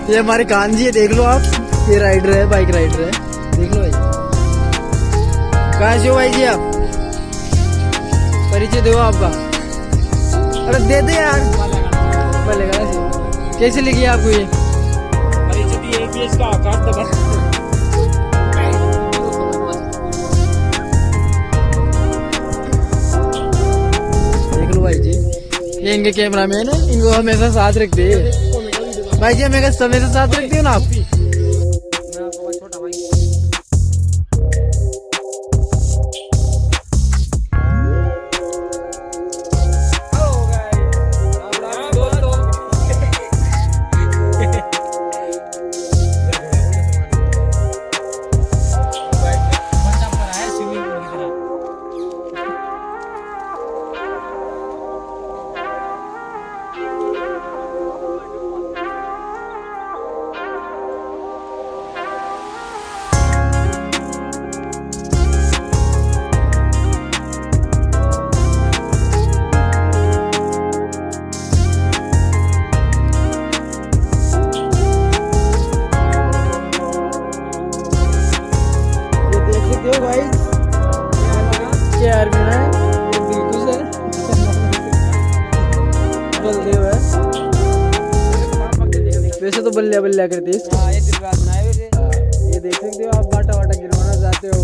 ये हमारे कान जी है, देख लो आप, ये राइडर है, बाइक राइडर है, देख लो भाई। कहाँ से हो भाई जी आप? परिचय दो आपका। अरे दे दे यार, कैसे लिखी आपको ये परिचय? है कि इसका आकार देख लो भाई जी, ये इनके कैमरा मैन है, इनको हमेशा साथ रखते हैं भाई जी, हमेशा समय से साथ रखते हो ना आप। वैसे तो बल्ले बल्ले करते हैं, ये देख सकते हो आप, बाटा वाटा गिरवाना चाहते हो।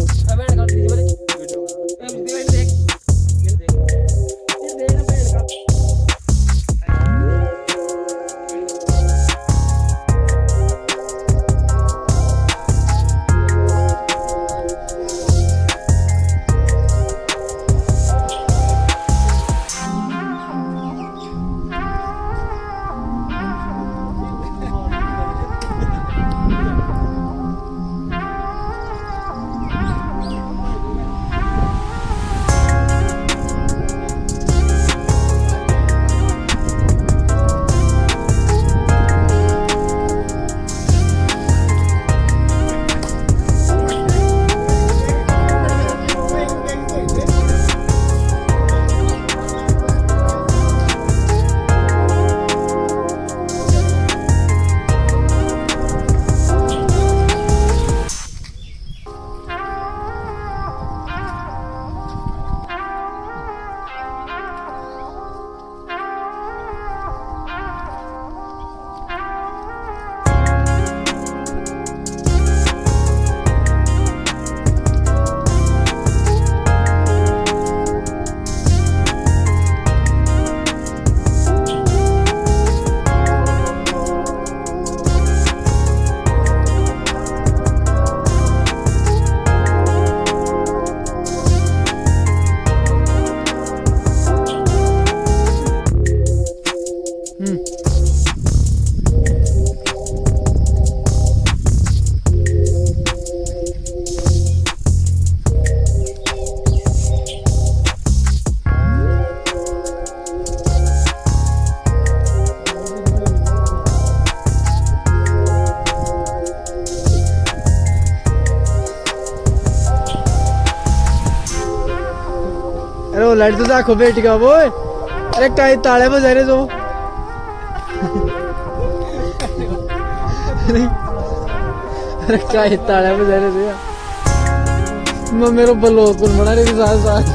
अरे वो लाइट तो देखो बेटी का वो, अरे टाइट ताले बजा रहे जो अरे टाइट ताले बजा रहे थे मैं मेरे ब्लॉग को बना रही थी साथ साथ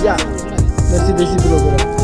या नरसी देसी ब्लॉगर।